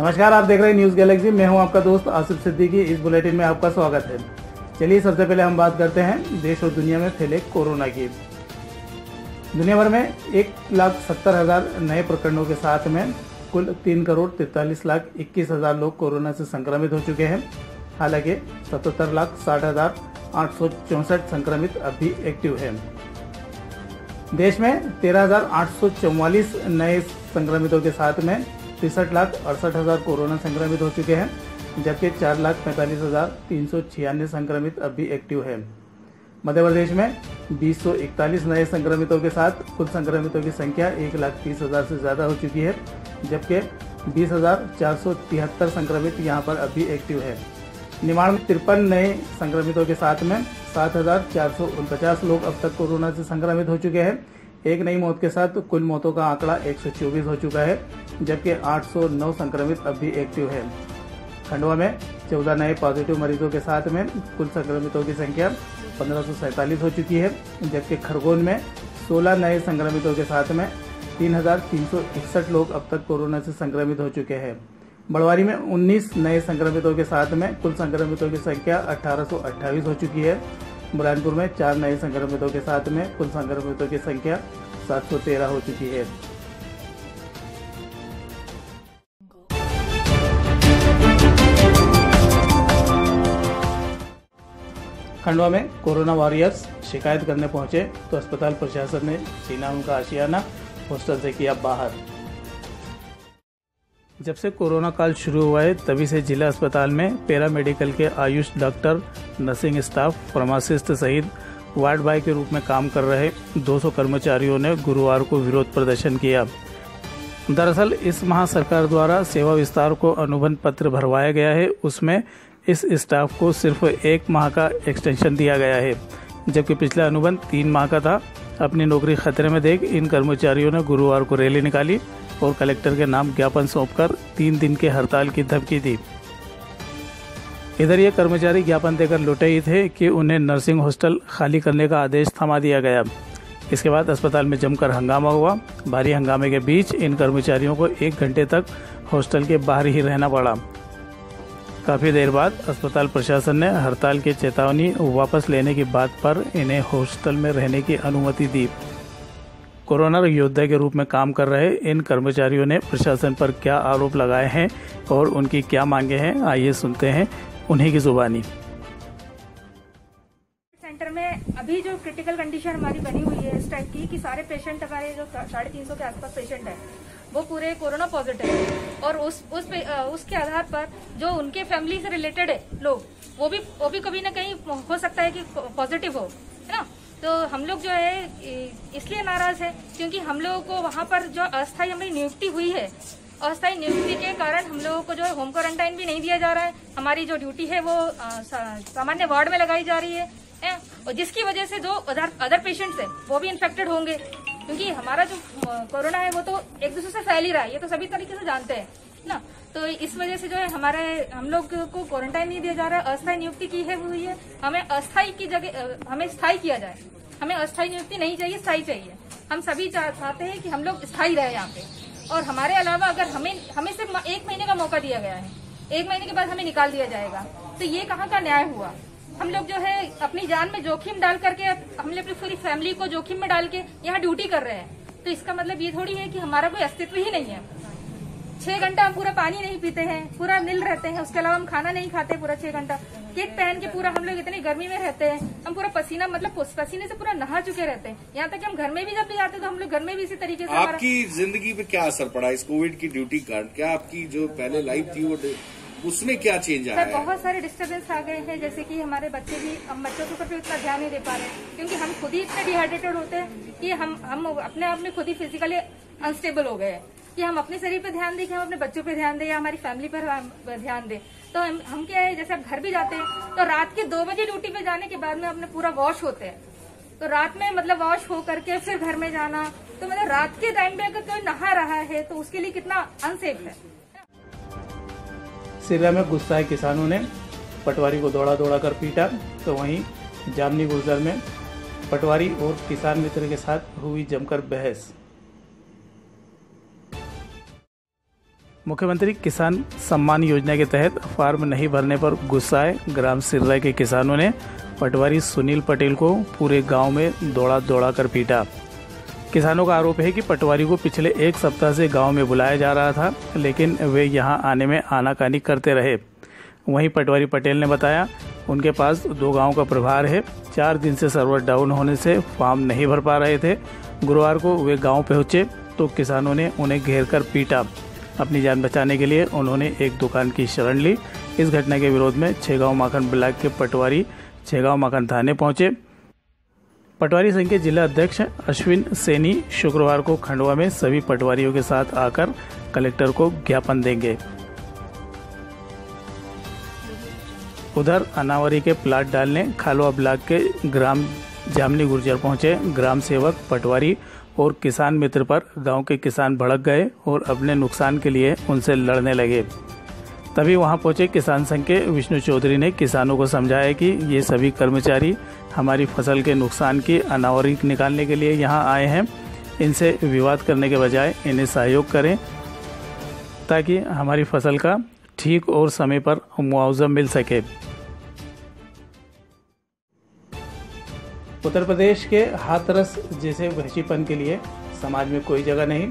नमस्कार, आप देख रहे हैं न्यूज गैलेक्सी। मैं हूं आपका दोस्त आसिफ सिद्दीकी। इस बुलेटिन में आपका स्वागत है। चलिए सबसे पहले हम बात करते हैं देश और दुनिया में फैले कोरोना की। दुनिया भर में 1,70,000 नए प्रकरणों के साथ में कुल 3,43,21,000 लोग कोरोना से संक्रमित हो चुके हैं। हालांकि 77,60,864 संक्रमित अब भी एक्टिव हैं। देश में 13,844 नए संक्रमितों के साथ में 63,68,000 कोरोना संक्रमित हो चुके हैं, जबकि 4,45,396 संक्रमित अब भी एक्टिव है। मध्य प्रदेश में 241 नए संक्रमितों के साथ कुल संक्रमितों की संख्या 1,30,000 से ज़्यादा हो चुकी है, जबकि 20,473 संक्रमित यहां पर अब भी एक्टिव है। निमाड़ में 53 नए संक्रमितों के साथ में 7,449 लोग अब तक कोरोना से संक्रमित हो चुके हैं। एक नई मौत के साथ कुल मौतों का आंकड़ा 124 हो चुका है, जबकि 809 संक्रमित अब भी एक्टिव है। खंडवा में 14 नए पॉजिटिव मरीजों के साथ में कुल संक्रमितों की संख्या 1547 हो चुकी है, जबकि खरगोन में 16 नए संक्रमितों के साथ में 3,361 लोग अब तक कोरोना से संक्रमित हो चुके हैं। बड़वारी में 19 नए संक्रमितों के साथ में कुल संक्रमितों की संख्या 1828 हो चुकी है। बुरहानपुर में 4 नए संक्रमितों के साथ में कुल संक्रमितों की संख्या 713 हो चुकी है। खंडवा में कोरोना वॉरियर्स शिकायत करने पहुंचे तो अस्पताल प्रशासन ने छीना उनका आशियाना, हॉस्टल से किया बाहर। जब से कोरोना काल शुरू हुआ है तभी से जिला अस्पताल में पैरामेडिकल के Ayush doctor, nursing staff, pharmacist सहित वार्ड बॉय के रूप में काम कर रहे 200 कर्मचारियों ने गुरुवार को विरोध प्रदर्शन किया। दरअसल इस माह सरकार द्वारा सेवा विस्तार को अनुबंध पत्र भरवाया गया है, उसमें इस स्टाफ को सिर्फ 1 माह का एक्सटेंशन दिया गया है, जबकि पिछला अनुबंध 3 माह का था। अपनी नौकरी खतरे में देख इन कर्मचारियों ने गुरुवार को रैली निकाली और कलेक्टर के नाम ज्ञापन सौंपकर 3 दिन के हड़ताल की धमकी दी। इधर ये कर्मचारी ज्ञापन देकर लौटे ही थे कि उन्हें नर्सिंग हॉस्टल खाली करने का आदेश थमा दिया गया। इसके बाद अस्पताल में जमकर हंगामा हुआ। भारी हंगामे के बीच इन कर्मचारियों को 1 घंटे तक हॉस्टल के बाहर ही रहना पड़ा। काफ़ी देर बाद अस्पताल प्रशासन ने हड़ताल की चेतावनी वापस लेने की बात पर इन्हें हॉस्टल में रहने की अनुमति दी। कोरोना योद्धा के रूप में काम कर रहे इन कर्मचारियों ने प्रशासन पर क्या आरोप लगाए हैं और उनकी क्या मांगे हैं, आइए सुनते हैं उन्हीं की जुबानी। सेंटर में अभी जो क्रिटिकल कंडीशन हमारी बनी हुई है इस टाइप की कि सारे पेशेंट हमारे जो 350 के आसपास पेशेंट है वो पूरे कोरोना पॉजिटिव है, और उसके आधार पर जो उनके फैमिली से रिलेटेड है लोग वो भी कभी ना कहीं हो सकता है कि पॉजिटिव हो, है ना। तो हम लोग जो है इसलिए नाराज है क्योंकि हम लोगों को वहाँ पर जो अस्थायी हमारी नियुक्ति हुई है, अस्थायी नियुक्ति के कारण हम लोगों को जो है होम क्वारंटाइन भी नहीं दिया जा रहा है। हमारी जो ड्यूटी है वो सामान्य वार्ड में लगाई जा रही है, और जिसकी वजह से जो अदर पेशेंट्स है वो भी इन्फेक्टेड होंगे, क्योंकि हमारा जो कोरोना है वो तो एक दूसरे से फैल ही रहा है, ये तो सभी तरीके से जानते हैं ना। तो इस वजह से जो है हम लोग को क्वारंटाइन नहीं दिया जा रहा है, अस्थायी नियुक्ति की है हुई है। हमें अस्थायी की जगह हमें स्थायी किया जाए, हमें अस्थायी नियुक्ति नहीं चाहिए, स्थायी चाहिए। हम सभी चाहते हैं कि हम लोग स्थायी रहे यहाँ पे, और हमारे अलावा अगर हमें सिर्फ 1 महीने का मौका दिया गया है, 1 महीने के बाद हमें निकाल दिया जाएगा, तो ये कहाँ का न्याय हुआ। हम लोग जो है अपनी जान में जोखिम डाल करके, हमने अपनी पूरी फैमिली को जोखिम में डाल के यहाँ ड्यूटी कर रहे हैं, तो इसका मतलब ये थोड़ी है कि हमारा कोई अस्तित्व ही नहीं है। 6 घंटा हम पूरा पानी नहीं पीते हैं, पूरा नील रहते हैं, उसके अलावा हम खाना नहीं खाते पूरा 6 घंटा, किट पहन के पूरा हम लोग इतनी गर्मी में रहते हैं, हम पूरा पसीना पसीने से पूरा नहा चुके रहते हैं। यहाँ तक कि हम घर में भी जब भी जाते हैं तो हम लोग घर में भी इसी तरीके से। आपकी जिंदगी पे क्या असर पड़ा इस कोविड की ड्यूटी का? क्या आपकी जो पहले लाइफ थी वो उसमें क्या चेंज आया है? बहुत सारे डिस्टर्बेंस आ गए हैं, जैसे कि हमारे बच्चे भी, हम बच्चों के ऊपर भी उतना ध्यान नहीं दे पा रहे, क्योंकि हम खुद ही इतने डिहाइड्रेटेड होते हैं कि हम अपने आप में खुद ही फिजिकली अनस्टेबल हो गए हैं कि हम अपने शरीर पे ध्यान दें, कि हम अपने बच्चों पे ध्यान दें या हमारी फैमिली पर ध्यान दें। तो हम क्या है, जैसे अब घर भी जाते हैं तो रात के 2 बजे ड्यूटी पे जाने के बाद में अपने पूरा वॉश होते हैं, तो रात में वॉश हो करके फिर घर में जाना, तो रात के टाइम पे अगर कोई नहा रहा है तो उसके लिए कितना अनसेफ है। सिरा में गुस्साए किसानों ने पटवारी को दौड़ा कर पीटा, तो वहीं जामनी गुर्जर में पटवारी और किसान मित्र के साथ हुई जमकर बहस। मुख्यमंत्री किसान सम्मान योजना के तहत फॉर्म नहीं भरने पर गुस्साए ग्राम सिर्रा के किसानों ने पटवारी सुनील पटेल को पूरे गांव में दौड़ा कर पीटा। किसानों का आरोप है कि पटवारी को पिछले एक सप्ताह से गांव में बुलाया जा रहा था, लेकिन वे यहां आने में आनाकानी करते रहे। वहीं पटवारी पटेल ने बताया उनके पास 2 गांव का प्रभार है। 4 दिन से सर्वर डाउन होने से फॉर्म नहीं भर पा रहे थे। गुरुवार को वे गांव पहुंचे तो किसानों ने उन्हें घेर कर पीटा। अपनी जान बचाने के लिए उन्होंने एक दुकान की शरण ली। इस घटना के विरोध में छेगांव माखन ब्लॉक के पटवारी छेगांव माखन थाने पहुंचे। पटवारी संघ के जिला अध्यक्ष अश्विन सैनी शुक्रवार को खंडवा में सभी पटवारियों के साथ आकर कलेक्टर को ज्ञापन देंगे। उधर अनावरी के प्लाट डालने खालवा ब्लॉक के ग्राम जामनी गुर्जर पहुंचे। ग्राम सेवक, पटवारी और किसान मित्र पर गांव के किसान भड़क गए और अपने नुकसान के लिए उनसे लड़ने लगे। तभी वहां पहुंचे किसान संघ के विष्णु चौधरी ने किसानों को समझाया कि ये सभी कर्मचारी हमारी फसल के नुकसान की अनावरी निकालने के लिए यहां आए हैं। इनसे विवाद करने के बजाय इन्हें सहयोग करें ताकि हमारी फसल का ठीक और समय पर मुआवजा मिल सके। उत्तर प्रदेश के हाथरस जैसे वहशीपन के लिए समाज में कोई जगह नहीं।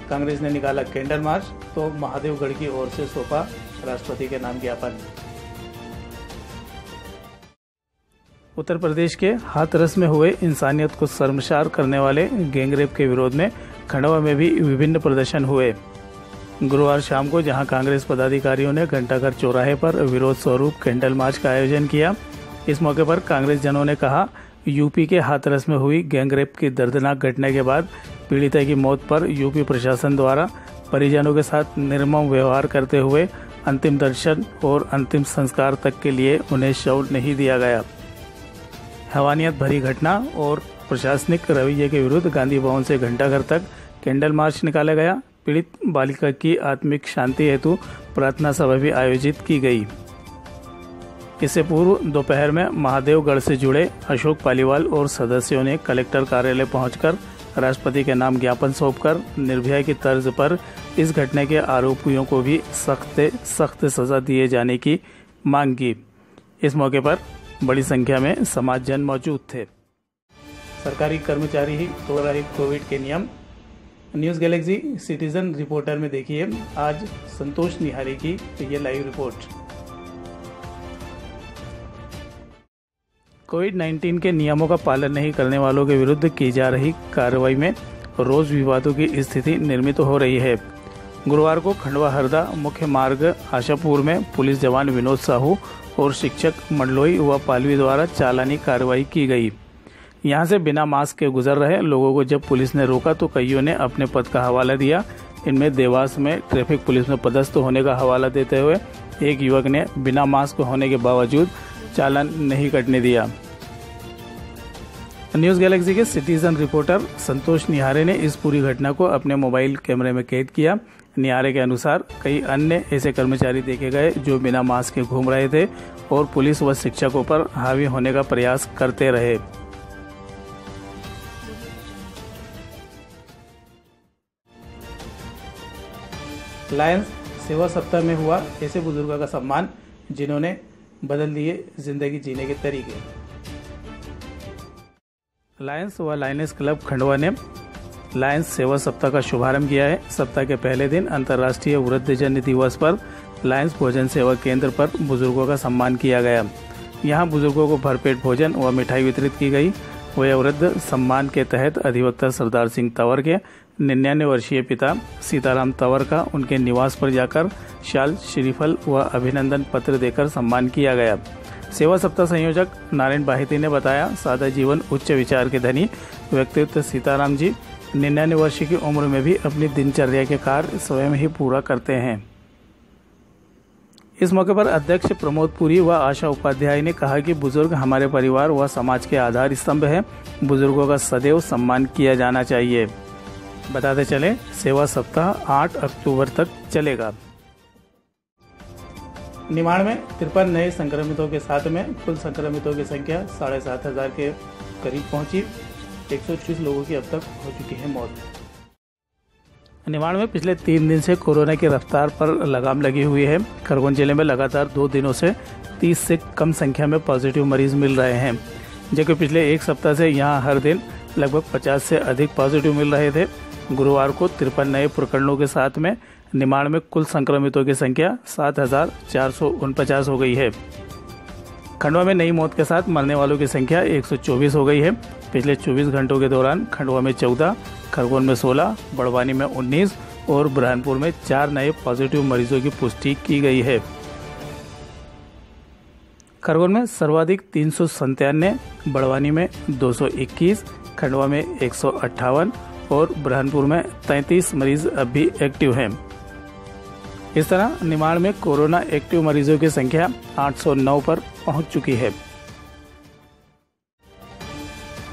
कांग्रेस ने निकाला कैंडल मार्च तो महादेवगढ़ की ओर से सौंपा राष्ट्रपति के नाम ज्ञापन। उत्तर प्रदेश के हाथरस में हुए इंसानियत को शर्मसार करने वाले गैंगरेप के विरोध में खंडवा में भी विभिन्न प्रदर्शन हुए। गुरुवार शाम को जहां कांग्रेस पदाधिकारियों ने घंटाघर चौराहे पर विरोध स्वरूप कैंडल मार्च का आयोजन किया। इस मौके पर कांग्रेस जनों ने कहा, यूपी के हाथरस में हुई गैंगरेप की दर्दनाक घटना के बाद पीड़िता की मौत पर यूपी प्रशासन द्वारा परिजनों के साथ निर्मम व्यवहार करते हुए अंतिम दर्शन और अंतिम संस्कार तक के लिए उन्हें शव नहीं दिया गया। हैवानियत भरी घटना और प्रशासनिक रवैये के विरुद्ध गांधी भवन से घंटाघर तक कैंडल मार्च निकाला गया। पीड़ित बालिका की आत्मिक शांति हेतु प्रार्थना सभा भी आयोजित की गई। इससे पूर्व दोपहर में महादेवगढ़ से जुड़े अशोक पालीवाल और सदस्यों ने कलेक्टर कार्यालय पहुंचकर राष्ट्रपति के नाम ज्ञापन सौंपकर निर्भया की तर्ज पर इस घटना के आरोपियों को भी सख्त सजा दिए जाने की मांग की। इस मौके पर बड़ी संख्या में समाजजन मौजूद थे। सरकारी कर्मचारी ही तोड़ रहे कोविड के नियम। न्यूज़ गैलेक्सी सिटीजन रिपोर्टर में देखिए आज संतोष निहारी की ये लाइव रिपोर्ट। कोविड-19 के नियमों का पालन नहीं करने वालों के विरुद्ध की जा रही कार्रवाई में रोज विवादों की स्थिति निर्मित हो रही है। गुरुवार को खंडवा हरदा मुख्य मार्ग आशापुर में पुलिस जवान विनोद साहू और शिक्षक मंडलोई व पालवी द्वारा चालानी कार्रवाई की गई। यहां से बिना मास्क के गुजर रहे लोगों को जब पुलिस ने रोका तो कईयों ने अपने पद का हवाला दिया। इनमें देवास में ट्रैफिक पुलिस में पदस्थ होने का हवाला देते हुए एक युवक ने बिना मास्क होने के बावजूद चालान नहीं कटने दिया। न्यूज़ गैलेक्सी के सिटीजन रिपोर्टर संतोष निहारे ने इस पूरी घटना को अपने मोबाइल कैमरे में कैद किया। निहारे के अनुसार कई अन्य ऐसे कर्मचारी देखे गए जो बिना मास्क के घूम रहे थे और पुलिस व शिक्षकों पर हावी होने का प्रयास करते रहे। लायंस सेवा सप्ताह में हुआ ऐसे बुजुर्गों का सम्मान जिन्होंने बदल दिए जिंदगी जीने के तरीके। लायंस व लायनेस क्लब खंडवा ने लायंस सेवा सप्ताह का शुभारंभ किया है। सप्ताह के पहले दिन अंतर्राष्ट्रीय वृद्धजन दिवस पर लायंस भोजन सेवा केंद्र पर बुजुर्गों का सम्मान किया गया। यहां बुजुर्गों को भरपेट भोजन व मिठाई वितरित की गई। वह वृद्ध सम्मान के तहत अधिवक्ता सरदार सिंह तंवर के 99 वर्षीय पिता सीताराम तंवर का उनके निवास पर जाकर शाल, श्रीफल व अभिनंदन पत्र देकर सम्मान किया गया। सेवा सप्ताह संयोजक नारायण बाहिती ने बताया, सादा जीवन उच्च विचार के धनी व्यक्तित्व सीताराम जी 99 वर्ष की उम्र में भी अपनी दिनचर्या के कार्य स्वयं ही पूरा करते हैं। इस मौके पर अध्यक्ष प्रमोद पुरी व आशा उपाध्याय ने कहा कि बुजुर्ग हमारे परिवार व समाज के आधार स्तंभ हैं। बुजुर्गों का सदैव सम्मान किया जाना चाहिए। बताते चले, सेवा सप्ताह 8 अक्टूबर तक चलेगा। निमाड़ में 53 नए संक्रमितों के साथ में कुल संक्रमितों की संख्या 7,500 के करीब पहुंची। 121 लोगों की अब तक हो चुकी है मौत। निमाड़ में पिछले 3 दिन से कोरोना की रफ्तार पर लगाम लगी हुई है। खरगोन जिले में लगातार 2 दिनों से 30 से कम संख्या में पॉजिटिव मरीज मिल रहे हैं, जबकि पिछले 1 सप्ताह से यहां हर दिन लगभग 50 से अधिक पॉजिटिव मिल रहे थे। गुरुवार को 53 नए प्रकरणों के साथ में निमाड़ में कुल संक्रमितों की संख्या 7,449 हो गई है। खंडवा में नई मौत के साथ मरने वालों की संख्या 124 हो गई है। पिछले 24 घंटों के दौरान खंडवा में 14, खरगोन में 16, बड़वानी में 19 और बुरहानपुर में 4 नए पॉजिटिव मरीजों की पुष्टि की गई है। खरगोन में सर्वाधिक 397, बड़वानी में 221, खंडवा में 158 और बुरहानपुर में 33 मरीज अब भी एक्टिव हैं। इस तरह निमाड़ में कोरोना एक्टिव मरीजों की संख्या 809 पर पहुंच चुकी है।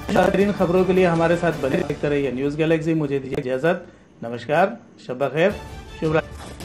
बेहतरीन खबरों के लिए हमारे साथ बने देखते रहिए न्यूज गैलेक्सी। मुझे दीजिए इजाजत। नमस्कार, शब बखैर, शुभ रात्रि।